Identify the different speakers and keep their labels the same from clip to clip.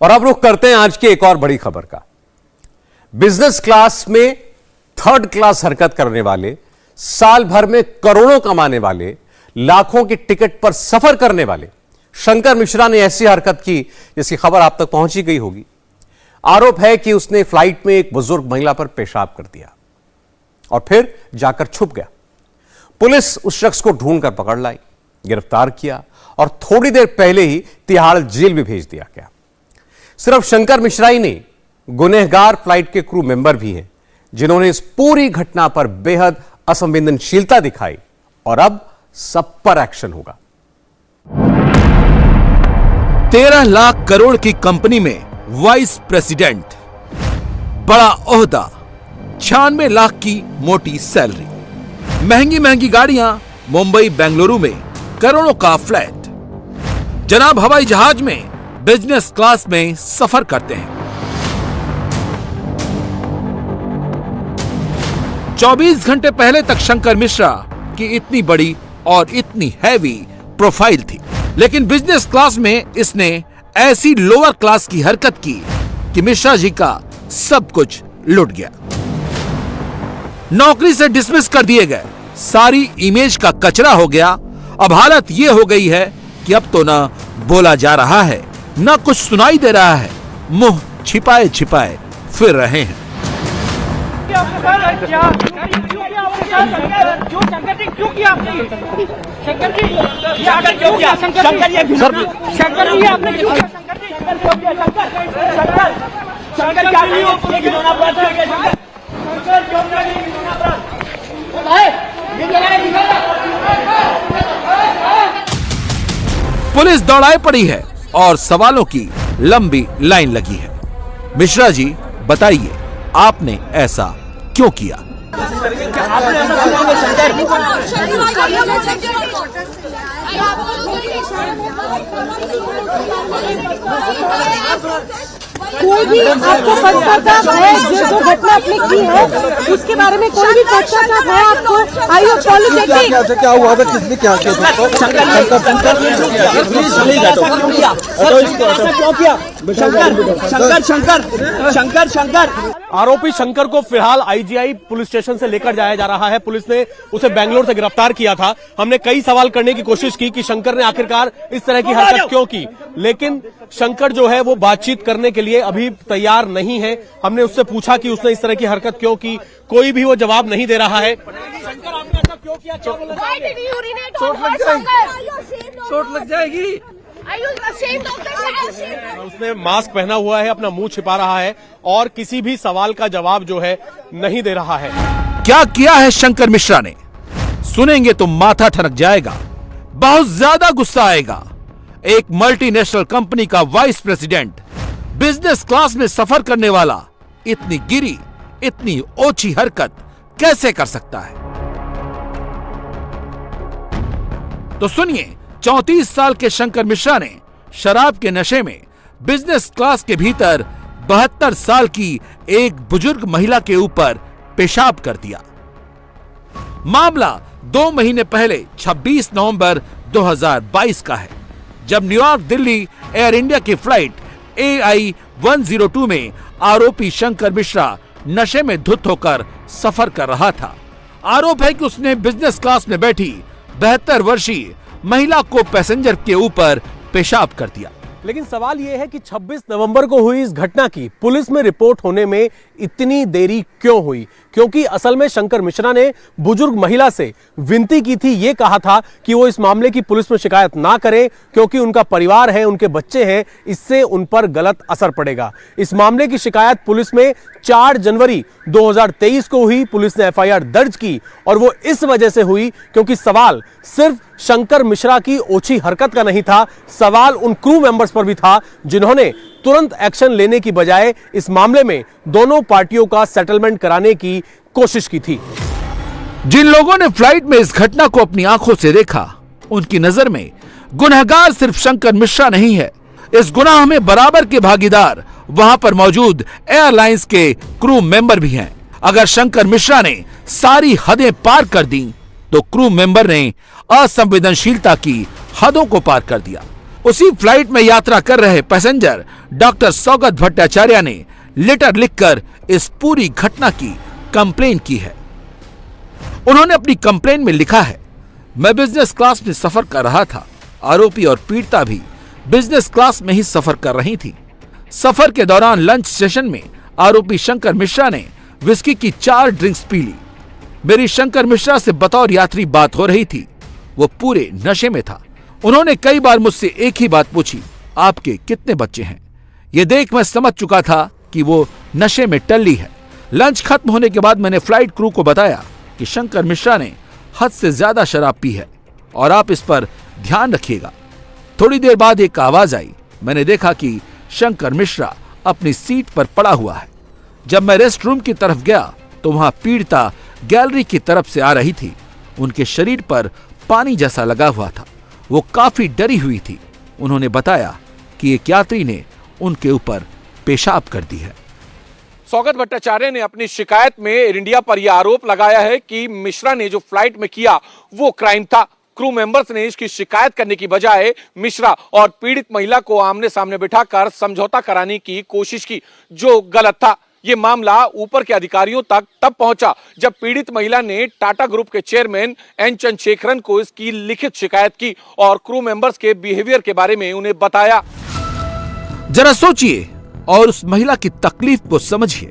Speaker 1: और अब रुख करते हैं आज की एक और बड़ी खबर का। बिजनेस क्लास में थर्ड क्लास हरकत करने वाले, साल भर में करोड़ों कमाने वाले, लाखों की टिकट पर सफर करने वाले शंकर मिश्रा ने ऐसी हरकत की जिसकी खबर आप तक पहुंची गई होगी। आरोप है कि उसने फ्लाइट में एक बुजुर्ग महिला पर पेशाब कर दिया और फिर जाकर छुप गया। पुलिस उस शख्स को ढूंढकर पकड़ लाई, गिरफ्तार किया और थोड़ी देर पहले ही तिहाड़ जेल में भेज दिया गया। सिर्फ शंकर मिश्रा ही नहीं, गुनहगार फ्लाइट के क्रू मेंबर भी हैं जिन्होंने इस पूरी घटना पर बेहद असंवेदनशीलता दिखाई और अब सब पर एक्शन होगा।
Speaker 2: 13 लाख करोड़ की कंपनी में वाइस प्रेसिडेंट, बड़ा ओहदा, 96 लाख की मोटी सैलरी, महंगी महंगी गाड़ियां, मुंबई बेंगलुरु में करोड़ों का फ्लैट, जनाब हवाई जहाज में बिजनेस क्लास में सफर करते हैं। 24 घंटे पहले तक शंकर मिश्रा की इतनी बड़ी और इतनी हैवी प्रोफाइल थी, लेकिन बिजनेस क्लास में इसने ऐसी लोअर क्लास की हरकत की कि मिश्रा जी का सब कुछ लुट गया। नौकरी से डिसमिस कर दिए गए, सारी इमेज का कचरा हो गया। अब हालत यह हो गई है कि अब तो ना बोला जा रहा है, ना कुछ सुनाई दे रहा है, मुंह छिपाए छिपाए फिर रहे हैं। पुलिस दौड़ाई पड़ी है और सवालों की लंबी लाइन लगी है। मिश्रा जी बताइए, आपने ऐसा क्यों किया?
Speaker 3: कोई भी आपको पश्चाताप है जो घटना आपने की है उसके बारे में कोई भी पश्चाताप है आपको? आई अपोलोजेटिक।
Speaker 4: क्या हुआ था, किसने क्या किया?
Speaker 5: शंकर आरोपी शंकर को फिलहाल आईजीआई पुलिस स्टेशन से लेकर जाया जा रहा है। पुलिस ने उसे बेंगलोर से गिरफ्तार किया था। हमने कई सवाल करने की कोशिश की कि शंकर ने आखिरकार इस तरह की हरकत क्यों की, लेकिन शंकर जो है वो बातचीत करने के लिए अभी तैयार नहीं है। हमने उससे पूछा कि उसने इस तरह की हरकत क्यों की, कोई भी वो जवाब नहीं दे रहा है। शंकर, आपने ऐसा क्यों किया?
Speaker 4: चोट लग जाएगी।
Speaker 5: उसने मास्क पहना हुआ है, अपना मुंह छिपा रहा है और किसी भी सवाल का जवाब जो है नहीं दे रहा है।
Speaker 2: क्या किया है शंकर मिश्रा ने? सुनेंगे तो माथा ठनक जाएगा, बहुत ज्यादा गुस्सा आएगा। एक मल्टीनेशनल कंपनी का वाइस प्रेसिडेंट बिजनेस क्लास में सफर करने वाला इतनी गिरी, इतनी ओछी हरकत कैसे कर सकता है? तो सुनिए, 34 साल के शंकर मिश्रा ने शराब के नशे में बिजनेस क्लास के भीतर 72 साल की एक बुजुर्ग महिला के ऊपर पेशाब कर दिया। मामला 2 महीने पहले 26 नवंबर 2022 का है, जब न्यूयॉर्क दिल्ली एयर इंडिया की फ्लाइट AI-102 में आरोपी शंकर मिश्रा नशे में धुत होकर सफर कर रहा था। आरोप है कि उसने बिजनेस क्लास में बैठी 72 वर्षीय महिला को पैसेंजर के ऊपर पेशाब कर दिया।
Speaker 5: लेकिन सवाल यह है कि 26 नवंबर को हुई इस घटना की पुलिस में रिपोर्ट होने में इतनी देरी क्यों हुई? क्योंकि असल में शंकर मिश्रा ने बुजुर्ग महिला से विनती की थी, यह कहा था कि वो इस मामले की पुलिस में शिकायत ना करें क्योंकि उनका परिवार है, उनके बच्चे हैं, इससे उन पर गलत असर पड़ेगा। इस मामले की शिकायत पुलिस में 4 जनवरी 2023 को हुई। पुलिस ने FIR दर्ज की और वो इस वजह से हुई क्योंकि सवाल सिर्फ शंकर मिश्रा की ओछी हरकत का नहीं था, सवाल उन क्रू मेंबर्स पर भी था जिन्होंने तुरंत एक्शन लेने की बजाय इस मामले में दोनों पार्टियों का सेटलमेंट कराने की कोशिश की थी।
Speaker 2: जिन लोगों ने फ्लाइट में इस घटना को अपनी आंखों से देखा, उनकी नजर में गुनहगार सिर्फ शंकर मिश्रा नहीं है, इस गुनाह में बराबर के भागीदार वहां पर मौजूद एयरलाइंस के क्रू मेंबर भी हैं। अगर शंकर मिश्रा ने सारी हदें पार कर दी तो क्रू मेंबर ने असंवेदनशीलता की हदों को पार कर दिया। उसी फ्लाइट में यात्रा कर रहे पैसेंजर डॉक्टर सौगत भट्टाचार्य ने लेटर लिखकर इस पूरी घटना की कंप्लेन की है। उन्होंने अपनी कंप्लेन में लिखा है, मैं बिजनेस क्लास में सफर कर रहा था। आरोपी और पीड़िता भी बिजनेस क्लास में ही सफर कर रही थी। सफर के दौरान लंच सेशन में आरोपी शंकर मिश्रा ने विस्की की 4 ड्रिंक्स पी ली। मेरी शंकर मिश्रा से बतौर यात्री बात हो रही थी। वो पूरे नशे में था। उन्होंने कई बार मुझसे एक ही बात पूछी, आपके कितने बच्चे हैं? ये देख मैं समझ चुका था कि वो नशे में टल्ली है। लंच खत्म होने के बाद मैंने फ्लाइट क्रू को बताया कि शंकर मिश्रा ने हद से ज्यादा शराब पी है और आप इस पर ध्यान रखिएगा। थोड़ी देर बाद एक आवाज आई। मैंने देखा कि शंकर मिश्रा अपनी सीट पर पड़ा हुआ है। जब मैं रेस्ट रूम की तरफ गया तो वहां पीड़िता गैलरी की तरफ से आ रही थी। उनके शरीर पर पानी जैसा लगा हुआ था। वो काफी डरी हुई थी। उन्होंने बताया कि एक यात्री ने उनके ऊपर पेशाब कर दी है।
Speaker 6: सौगत भट्टाचार्य ने अपनी शिकायत में एयर इंडिया पर यह आरोप लगाया है कि मिश्रा ने जो फ्लाइट में किया वो क्राइम था। क्रू मेंबर्स ने इसकी शिकायत करने की बजाय मिश्रा और पीड़ित महिला को आमने सामने बिठाकर समझौता कराने की कोशिश की, जो गलत था। ये मामला ऊपर के अधिकारियों तक तब पहुंचा जब पीड़ित महिला ने टाटा ग्रुप के चेयरमैन एन चंद्रशेखरन को इसकी लिखित शिकायत की और क्रू मेंबर्स के बिहेवियर के बारे में उन्हें बताया।
Speaker 2: जरा सोचिए और उस महिला की तकलीफ को समझिए।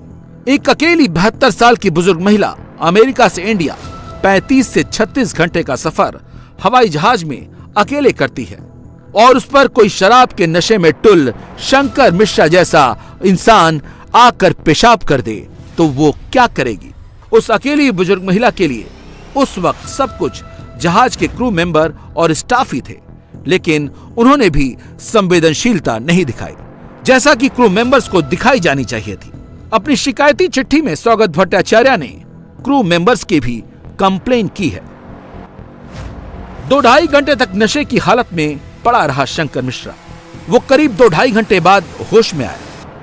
Speaker 2: एक अकेली 72 साल की बुजुर्ग महिला अमेरिका से इंडिया 35 से 36 घंटे का सफर हवाई जहाज में अकेले करती है और उस पर कोई शराब के नशे में टुल शंकर मिश्रा जैसा इंसान आकर पेशाब कर दे तो वो क्या करेगी? उस अकेली बुजुर्ग महिला के लिए उस वक्त सब कुछ जहाज के क्रू मेंबर और स्टाफ ही थे, लेकिन उन्होंने भी संवेदनशीलता नहीं दिखाई जैसा कि क्रू मेंबर्स को दिखाई जानी चाहिए थी। अपनी शिकायती चिट्ठी में सौगत भट्टाचार्य ने क्रू मेंबर्स की भी कंप्लेन की है। 2-2.5 घंटे तक नशे की हालत में पड़ा रहा शंकर मिश्रा। वो करीब 2-2.5 घंटे बाद होश में आया।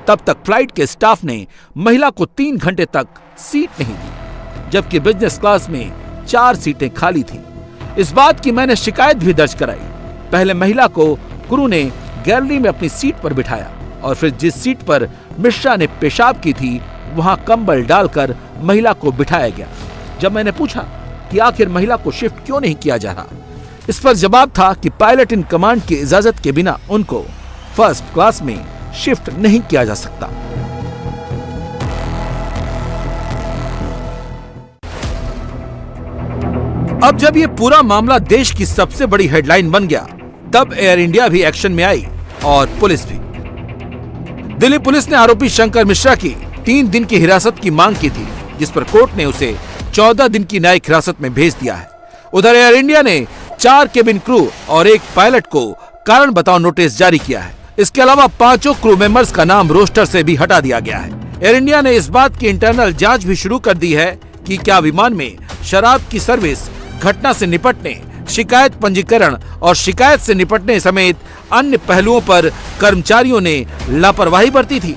Speaker 2: तब तक फ्लाइट के स्टाफ ने महिला को 3 घंटे तक सीट नहीं दी, जबकि बिजनेस क्लास में 4 सीटें खाली थी। इस बात की मैंने शिकायत भी दर्ज कराई। पहले महिला को क्रू ने गैलरी में अपनी सीट पर बिठाया और फिर जिस सीट पर मिश्रा ने पेशाब की थी वहां कंबल डालकर महिला को बिठाया गया। जब मैंने पूछा कि आखिर महिला को शिफ्ट क्यों नहीं किया जा रहा, इस पर जवाब था कि पायलट इन कमांड की इजाजत के बिना उनको फर्स्ट क्लास में शिफ्ट नहीं किया जा सकता। अब जब ये पूरा मामला देश की सबसे बड़ी हेडलाइन बन गया, तब एयर इंडिया भी एक्शन में आई और पुलिस भी। दिल्ली पुलिस ने आरोपी शंकर मिश्रा की 3 दिन की हिरासत की मांग की थी, जिस पर कोर्ट ने उसे 14 दिन की न्यायिक हिरासत में भेज दिया है। उधर एयर इंडिया ने 4 केबिन क्रू और 1 पायलट को कारण बताओ नोटिस जारी किया है। इसके अलावा 5 क्रू मेंबर्स का नाम रोस्टर से भी हटा दिया गया है। एयर इंडिया ने इस बात की इंटरनल जांच भी शुरू कर दी है कि क्या विमान में शराब की सर्विस, घटना से निपटने, शिकायत पंजीकरण और शिकायत से निपटने समेत अन्य पहलुओं पर कर्मचारियों ने लापरवाही बरती थी।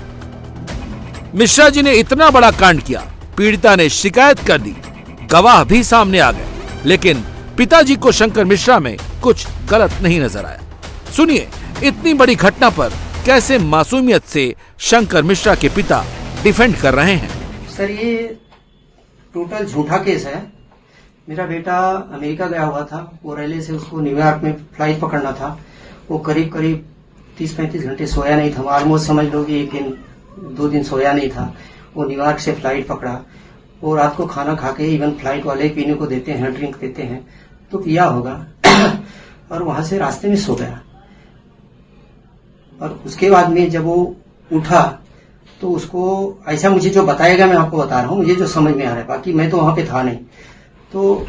Speaker 2: मिश्रा जी ने इतना बड़ा कांड किया, पीड़िता ने शिकायत कर दी, गवाह भी सामने आ गए, लेकिन पिताजी को शंकर मिश्रा में कुछ गलत नहीं नजर आया। सुनिए, इतनी बड़ी घटना पर कैसे मासूमियत से शंकर मिश्रा के पिता डिफेंड कर रहे हैं।
Speaker 7: सर, ये टोटल झूठा केस है। मेरा बेटा अमेरिका गया हुआ था, वो रेलवे से उसको न्यूयॉर्क में फ्लाइट पकड़ना था। वो करीब 30-35 घंटे सोया नहीं था। ऑलमोस्ट समझ लो कि 1 दिन 2 दिन सोया नहीं था। वो न्यूयॉर्क से फ्लाइट पकड़ा। वो रात को खाना खा के, इवन फ्लाइट वाले पीने को देते हैं, ड्रिंक देते हैं, तो पिया होगा और वहां से रास्ते में सो गया। और उसके बाद में जब वो उठा तो उसको ऐसा, मुझे जो बताएगा मैं आपको बता रहा हूँ, मुझे जो समझ में आ रहा है, बाकी मैं तो वहां पे था नहीं। तो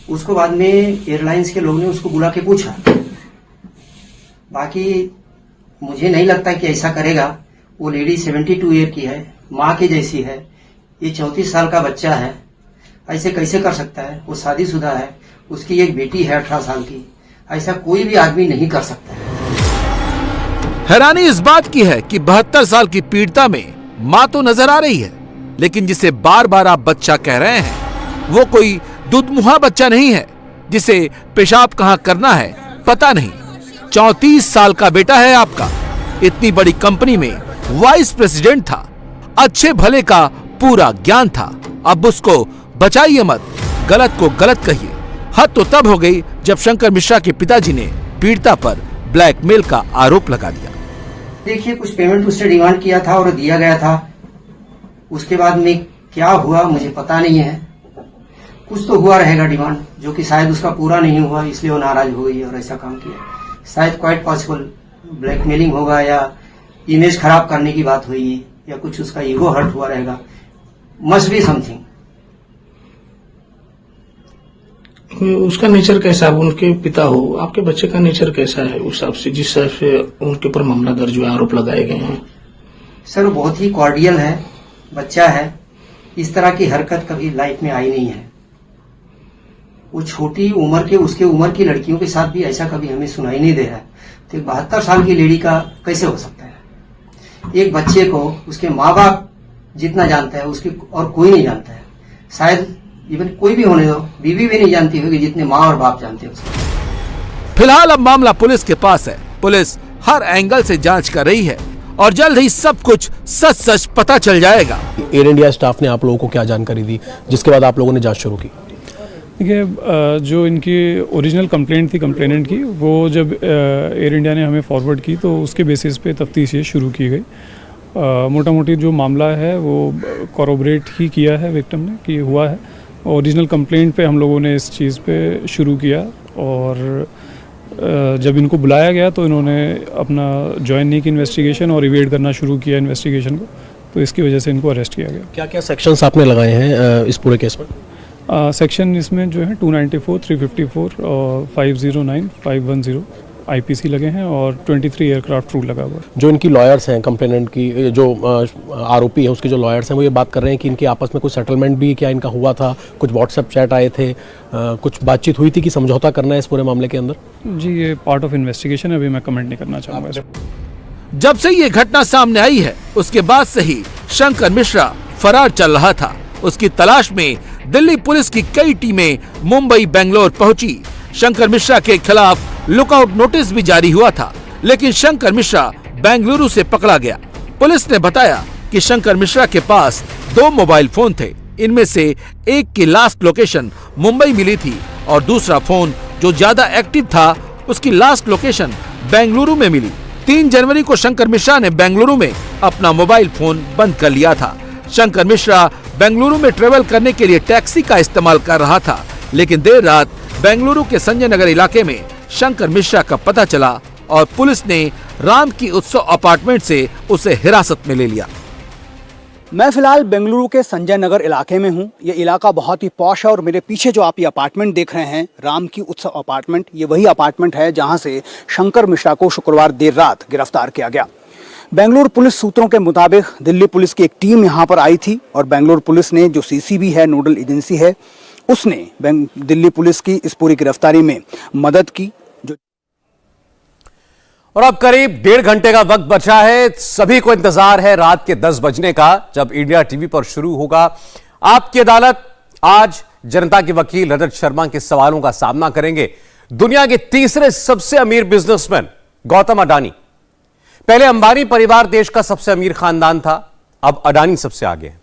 Speaker 7: उसको बाद में एयरलाइंस के लोग ने उसको बुला के पूछा। बाकी मुझे नहीं लगता कि ऐसा करेगा। वो लेडी 72 ईयर की है, माँ की जैसी है, ये 34 साल का बच्चा है, ऐसे कैसे कर सकता है? वो शादीशुदा है, उसकी एक बेटी है 18 साल की। ऐसा कोई भी आदमी नहीं कर सकता है।
Speaker 2: हैरानी इस बात की है कि 72 साल की पीड़िता में माँ तो नजर आ रही है, लेकिन जिसे बार बार आप बच्चा कह रहे हैं वो कोई दुधमुहा बच्चा नहीं है जिसे पेशाब कहाँ करना है पता नहीं। 34 साल का बेटा है आपका, इतनी बड़ी कंपनी में वाइस प्रेसिडेंट था, अच्छे भले का पूरा ज्ञान था। अब उसको बचाइए मत, गलत को गलत कहिए। हद तो तब हो गई जब शंकर मिश्रा के पिताजी ने पीड़िता पर ब्लैकमेल का आरोप लगा दिया।
Speaker 7: देखिए, कुछ पेमेंट उसने डिमांड किया था और दिया गया था। उसके बाद में क्या हुआ मुझे पता नहीं है। कुछ तो हुआ रहेगा डिमांड, जो कि शायद उसका पूरा नहीं हुआ, इसलिए वो नाराज हो गई और ऐसा काम किया। शायद क्वाइट पॉसिबल ब्लैकमेलिंग होगा या इमेज खराब करने की बात हुई या कुछ उसका ईगो हर्ट हुआ रहेगा। Must be something.
Speaker 8: उसका नेचर कैसा है? उनके पिता हो, आपके बच्चे का नेचर कैसा है उस हिसाब से, जिस हिसाब से उनके ऊपर मामला दर्ज हुआ, आरोप लगाए गए हैं?
Speaker 7: सर, वो बहुत ही कॉर्डियल है, बच्चा है, इस तरह की हरकत कभी लाइफ में आई नहीं है। वो छोटी उम्र के, उसके उम्र की लड़कियों के साथ भी ऐसा कभी हमें सुनाई नहीं दे रहा है। तो 72 साल की लेडी का कैसे हो सकता है? एक बच्चे को उसके माँ बाप जितना जानता है उसकी और कोई नहीं जानता है। शायद इवन कोई भी होने दो, बीवी भी नहीं जानती होगी जितने माँ और बाप जानते हैं उसको।
Speaker 2: फिलहाल अब मामला पुलिस के पास है। पुलिस हर एंगल से जांच कर रही है और जल्द ही सब कुछ सच सच पता चल जाएगा।
Speaker 5: एयर इंडिया स्टाफ ने आप लोगों को क्या जानकारी दी जिसके बाद आप लोगों ने जांच शुरू की?
Speaker 9: देखिए, जो इनकी ओरिजिनल कंप्लेंट थी कंप्लेनेंट की, वो जब एयर इंडिया ने हमें फॉरवर्ड की तो उसके बेसिस पे तफ्तीश ये शुरू की गई। मोटा मोटी जो मामला है वो कॉरोबरेट ही किया है विक्टिम ने कि हुआ है। ओरिजिनल कंप्लेंट पे हम लोगों ने इस चीज़ पे शुरू किया और जब इनको बुलाया गया तो इन्होंने अपना ज्वाइन नहीं की इन्वेस्टिगेशन और इवेड करना शुरू किया इन्वेस्टिगेशन को, तो इसकी वजह से इनको अरेस्ट किया गया।
Speaker 5: क्या क्या सेक्शंस आपने लगाए हैं इस पूरे केस में?
Speaker 9: सेक्शन इसमें जो है 294, 354 और 509, 510 IPC लगे हैं और 23 एयरक्राफ्ट रूल लगा हुआ है।
Speaker 5: जो इनकी लॉयर्स हैं, कंप्लेनेंट की जो आरोपी है उसके जो लॉयर्स हैं वो ये बात कर रहे हैं कि इनके आपस में कुछ सेटलमेंट भी क्या इनका हुआ था, कुछ व्हाट्सएप चैट आए थे, कुछ बातचीत हुई थी कि समझौता करना है इस पूरे मामले के अंदर?
Speaker 9: जी, ये पार्ट ऑफ इन्वेस्टिगेशन है, अभी मैं कमेंट नहीं करना चाहूँगा।
Speaker 2: जब से ये घटना सामने आई है उसके बाद से ही शंकर मिश्रा फरार चल रहा था। उसकी तलाश में दिल्ली पुलिस की कई टीमें मुंबई, बेंगलोर पहुंची। शंकर मिश्रा के खिलाफ लुकआउट नोटिस भी जारी हुआ था, लेकिन शंकर मिश्रा बेंगलुरु से पकड़ा गया। पुलिस ने बताया कि शंकर मिश्रा के पास 2 मोबाइल फोन थे। इनमें से एक की लास्ट लोकेशन मुंबई मिली थी और दूसरा फोन जो ज्यादा एक्टिव था उसकी लास्ट लोकेशन बेंगलुरु में मिली। 3 जनवरी को शंकर मिश्रा ने बेंगलुरु में अपना मोबाइल फोन बंद कर लिया था। शंकर मिश्रा बेंगलुरु में ट्रेवल करने के लिए टैक्सी का इस्तेमाल कर रहा था, लेकिन देर रात बेंगलुरु के संजय नगर इलाके में शंकर मिश्रा का पता चला और पुलिस ने राम की उत्सव अपार्टमेंट से उसे हिरासत में ले लिया।
Speaker 10: मैं फिलहाल बेंगलुरु के संजय नगर इलाके में हूँ। ये इलाका बहुत ही पॉश है और मेरे पीछे जो आप ये अपार्टमेंट देख रहे हैं, राम की उत्सव अपार्टमेंट, ये वही अपार्टमेंट है जहाँ से शंकर मिश्रा को शुक्रवार देर रात गिरफ्तार किया गया। बेंगलुरु पुलिस सूत्रों के मुताबिक दिल्ली पुलिस की एक टीम यहाँ पर आई थी और बेंगलुरु पुलिस ने, जो CCB है, नोडल एजेंसी है, उसने दिल्ली पुलिस की इस पूरी गिरफ्तारी में मदद की।
Speaker 1: और अब करीब 1.5 घंटे का वक्त बचा है। सभी को इंतजार है रात के 10 बजने का, जब इंडिया टीवी पर शुरू होगा आपकी अदालत। आज जनता के वकील रजत शर्मा के सवालों का सामना करेंगे दुनिया के तीसरे सबसे अमीर बिजनेसमैन गौतम अडानी। पहले अंबानी परिवार देश का सबसे अमीर खानदान था, अब अडानी सबसे आगे है।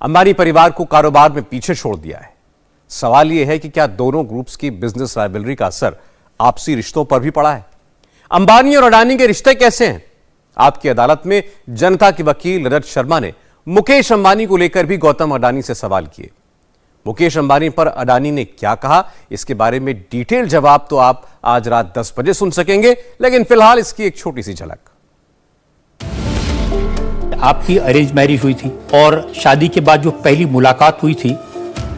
Speaker 1: अंबानी परिवार को कारोबार में पीछे छोड़ दिया है। सवाल यह है कि क्या दोनों ग्रुप्स की बिजनेस राइवलरी का असर आपसी रिश्तों पर भी पड़ा है? अंबानी और अडानी के रिश्ते कैसे हैं? आपकी अदालत में जनता के वकील रजत शर्मा ने मुकेश अंबानी को लेकर भी गौतम अडानी से सवाल किए। मुकेश अंबानी पर अडानी ने क्या कहा, इसके बारे में डिटेल जवाब तो आप आज रात 10 बजे सुन सकेंगे, लेकिन फिलहाल इसकी एक छोटी सी झलक।
Speaker 11: आपकी अरेंज मैरिज हुई थी और शादी के बाद जो पहली मुलाकात हुई थी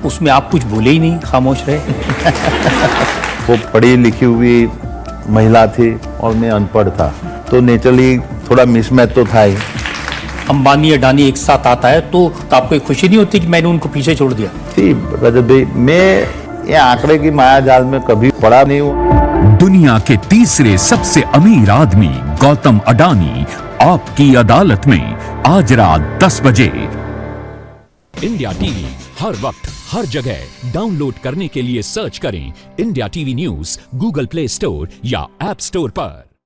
Speaker 11: उसमें आप कुछ बोले ही नहीं, खामोश रहे।
Speaker 12: वो पढ़ी लिखी हुई महिला थी और मैं अनपढ़ था, तो नेचुरली थोड़ा मिसमैच तो था ही।
Speaker 11: अंबानी अडानी एक साथ आता है तो आपको एक खुशी नहीं होती कि मैंने उनको पीछे छोड़ दिया?
Speaker 12: जी रजत भाई, मैं ये आंकड़े की माया जाल में कभी पड़ा नहीं हूँ।
Speaker 2: दुनिया के तीसरे सबसे अमीर आदमी गौतम अडानी आपकी अदालत में आज रात 10 बजे।
Speaker 13: इंडिया टीवी हर वक्त हर जगह डाउनलोड करने के लिए सर्च करें India TV news Google play store या ऐप स्टोर पर।